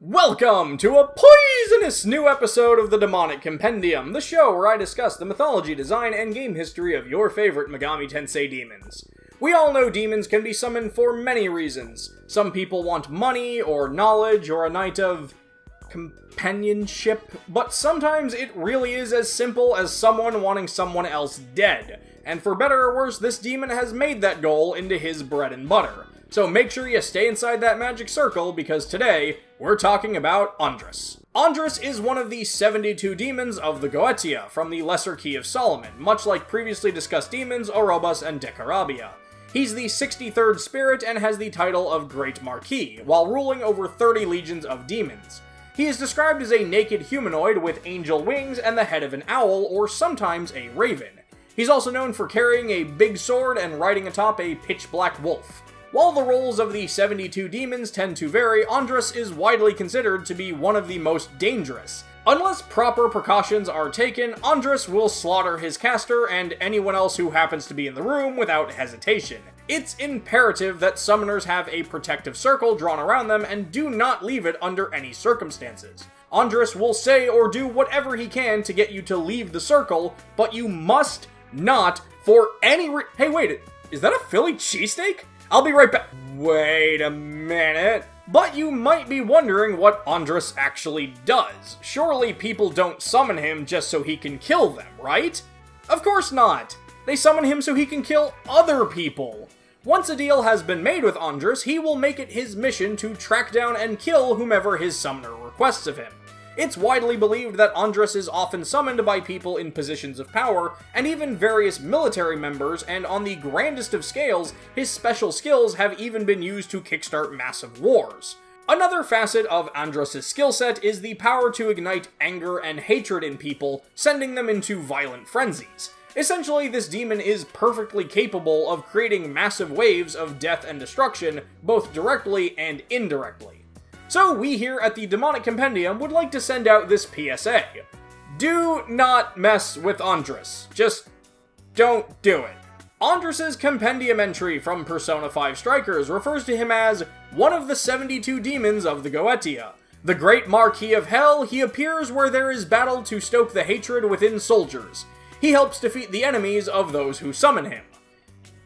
Welcome to a poisonous new episode of the Demonic Compendium, the show where I discuss the mythology, design, and game history of your favorite Megami Tensei demons. We all know demons can be summoned for many reasons. Some people want money, or knowledge, or a night of companionship, but sometimes it really is as simple as someone wanting someone else dead. And for better or worse, this demon has made that goal into his bread and butter. So make sure you stay inside that magic circle, because today, we're talking about Andras. Andras is one of the 72 demons of the Goetia, from the Lesser Key of Solomon, much like previously discussed demons Orobas and Dekarabia. He's the 63rd spirit and has the title of Great Marquis, while ruling over 30 legions of demons. He is described as a naked humanoid with angel wings and the head of an owl, or sometimes a raven. He's also known for carrying a big sword and riding atop a pitch-black wolf. While the roles of the 72 demons tend to vary, Andras is widely considered to be one of the most dangerous. Unless proper precautions are taken, Andras will slaughter his caster and anyone else who happens to be in the room without hesitation. It's imperative that summoners have a protective circle drawn around them and do not leave it under any circumstances. Andras will say or do whatever he can to get you to leave the circle, but you must not for any Hey wait, is that a Philly cheesesteak? I'll be right back. Wait a minute. But you might be wondering what Andras actually does. Surely people don't summon him just so he can kill them, right? Of course not. They summon him so he can kill other people. Once a deal has been made with Andras, he will make it his mission to track down and kill whomever his summoner requests of him. It's widely believed that Andras is often summoned by people in positions of power, and even various military members, and on the grandest of scales, his special skills have even been used to kickstart massive wars. Another facet of Andras' skill set is the power to ignite anger and hatred in people, sending them into violent frenzies. Essentially, this demon is perfectly capable of creating massive waves of death and destruction, both directly and indirectly. So we here at the Demonic Compendium would like to send out this PSA. Do not mess with Andras. Just don't do it. Andras' Compendium entry from Persona 5 Strikers refers to him as one of the 72 demons of the Goetia. The Great Marquis of Hell, he appears where there is battle to stoke the hatred within soldiers. He helps defeat the enemies of those who summon him.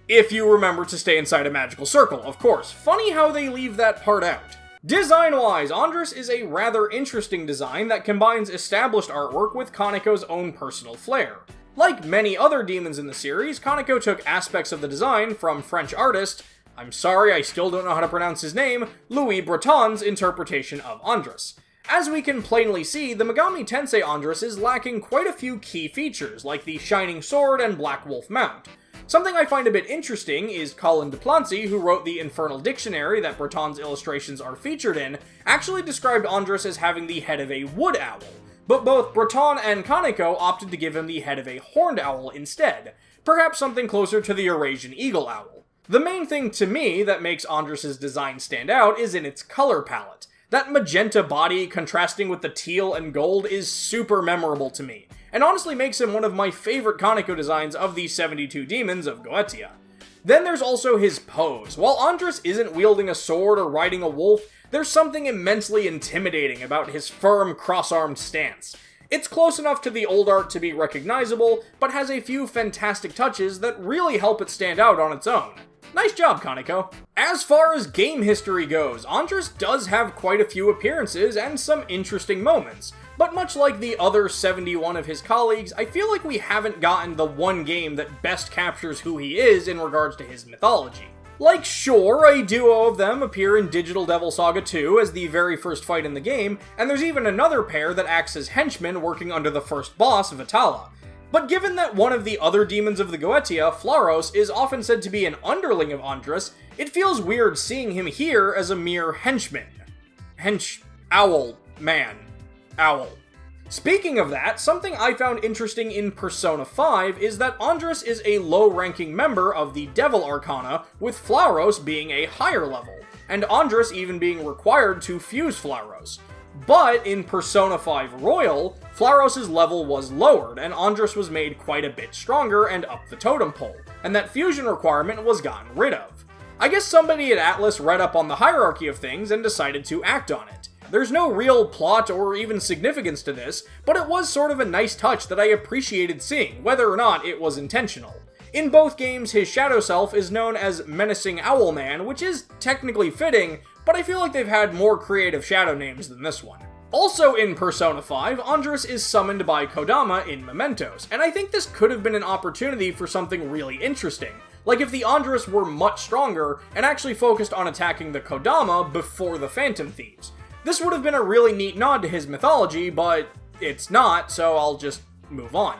If you remember to stay inside a magical circle, of course. Funny how they leave that part out. Design-wise, Andras is a rather interesting design that combines established artwork with Kaneko's own personal flair. Like many other demons in the series, Kaneko took aspects of the design from French artist, I'm sorry I still don't know how to pronounce his name, Louis Breton's interpretation of Andras. As we can plainly see, the Megami Tensei Andras is lacking quite a few key features, like the shining sword and black wolf mount. Something I find a bit interesting is Colin Duplancy, who wrote the Infernal Dictionary that Breton's illustrations are featured in, actually described Andras as having the head of a wood owl, but both Breton and Kaneko opted to give him the head of a horned owl instead, perhaps something closer to the Eurasian eagle owl. The main thing to me that makes Andras' design stand out is in its color palette. That magenta body contrasting with the teal and gold is super memorable to me, and honestly makes him one of my favorite Kaneko designs of the 72 demons of Goetia. Then there's also his pose. While Andras isn't wielding a sword or riding a wolf, there's something immensely intimidating about his firm, cross-armed stance. It's close enough to the old art to be recognizable, but has a few fantastic touches that really help it stand out on its own. Nice job, Kaneko. As far as game history goes, Andras does have quite a few appearances and some interesting moments, but much like the other 71 of his colleagues, I feel like we haven't gotten the one game that best captures who he is in regards to his mythology. Like, sure, a duo of them appear in Digital Devil Saga 2 as the very first fight in the game, and there's even another pair that acts as henchmen working under the first boss, Vitala. But given that one of the other demons of the Goetia, Flaros, is often said to be an underling of Andras, it feels weird seeing him here as a mere henchman. Owl. Speaking of that, something I found interesting in Persona 5 is that Andras is a low-ranking member of the Devil Arcana, with Flaros being a higher level, and Andras even being required to fuse Flaros. But in Persona 5 Royal, Flaros' level was lowered, and Andras was made quite a bit stronger and up the totem pole, and that fusion requirement was gotten rid of. I guess somebody at Atlas read up on the hierarchy of things and decided to act on it. There's no real plot or even significance to this, but it was sort of a nice touch that I appreciated seeing, whether or not it was intentional. In both games, his shadow self is known as Menacing Owlman, which is technically fitting, but I feel like they've had more creative shadow names than this one. Also in Persona 5, Andras is summoned by Kodama in Mementos, and I think this could have been an opportunity for something really interesting. Like if the Andras were much stronger and actually focused on attacking the Kodama before the Phantom Thieves. This would have been a really neat nod to his mythology, but it's not, so I'll just move on.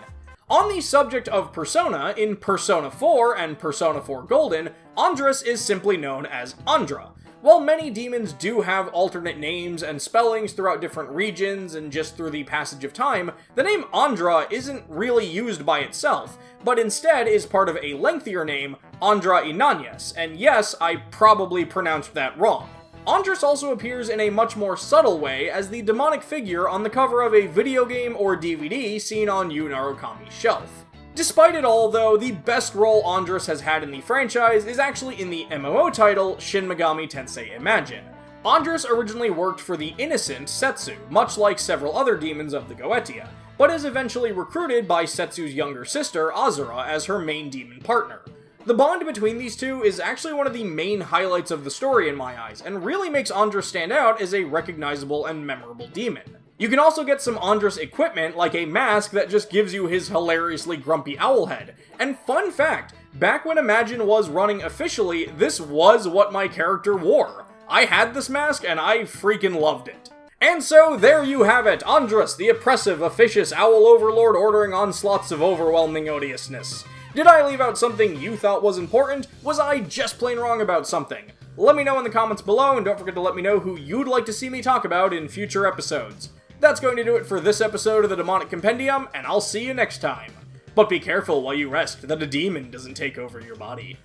On the subject of Persona, in Persona 4 and Persona 4 Golden, Andras is simply known as Andra. While many demons do have alternate names and spellings throughout different regions and just through the passage of time, the name Andra isn't really used by itself, but instead is part of a lengthier name, Andra Inannes, and yes, I probably pronounced that wrong. Andras also appears in a much more subtle way as the demonic figure on the cover of a video game or DVD seen on Yu Narukami's shelf. Despite it all, though, the best role Andras has had in the franchise is actually in the MMO title Shin Megami Tensei Imagine. Andras originally worked for the innocent Setsu, much like several other demons of the Goetia, but is eventually recruited by Setsu's younger sister, Azura, as her main demon partner. The bond between these two is actually one of the main highlights of the story in my eyes, and really makes Andras stand out as a recognizable and memorable demon. You can also get some Andras equipment, like a mask that just gives you his hilariously grumpy owl head. And fun fact, back when Imagine was running officially, this was what my character wore. I had this mask and I freaking loved it. And so there you have it, Andras, the oppressive, officious owl overlord ordering onslaughts of overwhelming odiousness. Did I leave out something you thought was important? Was I just plain wrong about something? Let me know in the comments below, and don't forget to let me know who you'd like to see me talk about in future episodes. That's going to do it for this episode of the Demonic Compendium, and I'll see you next time. But be careful while you rest that a demon doesn't take over your body.